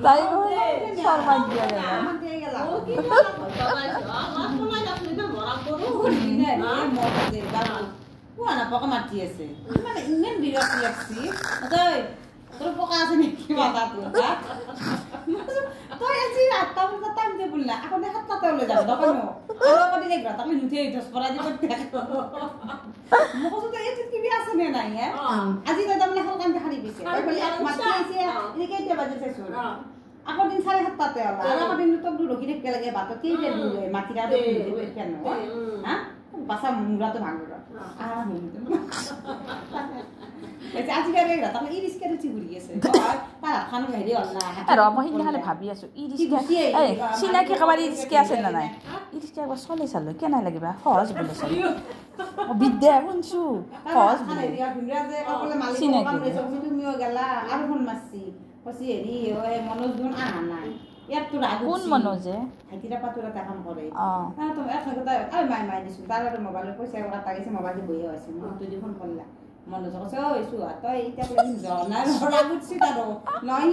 তাই শৰ্মা দিয়া গেল পকা মাতি আছে মানে ইমান বিৰক্ত লাগছি তোৰ পকা আছে নেকি মাথাটো তই আজি 8টা বজাত টাইম টেবুল না আকৌ 7টাতে ওলাই যাব দোকানো আৰু আকৌ দিনে গ্ৰাতাক নুঠে 10 পৰা দি কৰি মোক কৈছো তই এত কি আছে নে নাই আজি তই তাৰমানে হলকান দেখাৰি পিছে তই বলি মাতি আছে এনে কেইটা বাজে চাইছো আকৌ দিন 7:30টাতে ওলা আৰু আকৌ দিন তোক ৰখি থাকিব লাগে বাটত কি যে মাতিৰা দে কেন হা বাসা মুরাতো ভাঙলো আর এটা আজি কারে রাত আমি ইরিস্কা রুচি ঘুরি গেছে তারা খানো বাইরে আল্লাহ আর মহিলা হলে ভাবি আছো ইরিস্কা এই সিনাকি খাবার ইরিস্কা আছে না নাই ইরিস্কা একবার চলে চালো কেন লাগিবা সহজ বলে চলে বিদ্যা শুনছো সহজ বলে সিনাকি তুমিও গেলা আর ফোন মারছি কইছি হেরি ওই মনোজ গুণ আনা নাই ইয়াত তো রাগ কোন মনোজে হাইতিরা পাতুরা কাম করে না তো এক কথা আই মাই দিছু তার মোবাইলে পয়সা ওরা তাগেছে মোবাইলে বইয়ে আছে তুই ফোন করলা মনোজ কইছে ওই সুয়া তুই ইটা কইন জনা রাগ উঠছি তারো নই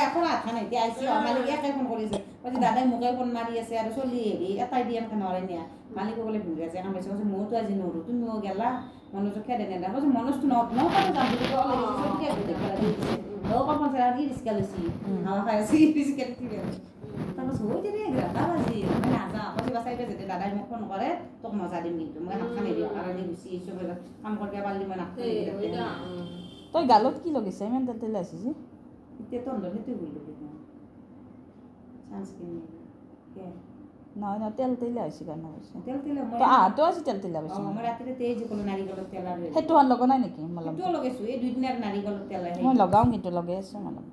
এখন আথা নাই কি আইছি মালিক একাই ফোন করিছে কইছে দাদাই মুকে ফোন মারি আছে আর চলি হেরি এটাই দিয়াম কেন হরে নিয়া মালিক বলে ভুল গেছে এখন কইছে মো তো আজি নরু তুমিও গেলা মনোজ খেদে নেলা কইছে মনোজ তো ন করে যাম বলি বলে সব কে দেখলা দিছে ও কখন সারা দি রিস্ক গেলছি হাওয়া খাইছি রিস্ক কেটে গেছে তারপর সই যে গ্রাতা বাজি আমি আসা কইছে বাসাইতে যেতে দাদাই মোক ফোন করে তোক মজা দিম কিন্তু মই হাত খানে দিও আর আমি গুছি সব কাম করতে পারলি মই না তুই গালত কি লগিছে ইমান তেল আসিছি তে তো অন্ধ হেতু বললি চান্স কিনে কে না তেল আসি কেন হইছে তেল তো তো আছে তেল আসি মই রাতে তেজ কোন নাৰিকলৰ তেল আর হেতু আন লগ নাই নেকি মলম তো লগেছো এই দুই দিনৰ নাৰিকলৰ তেল আহে মই লগাও কিন্তু লগে আছে মলম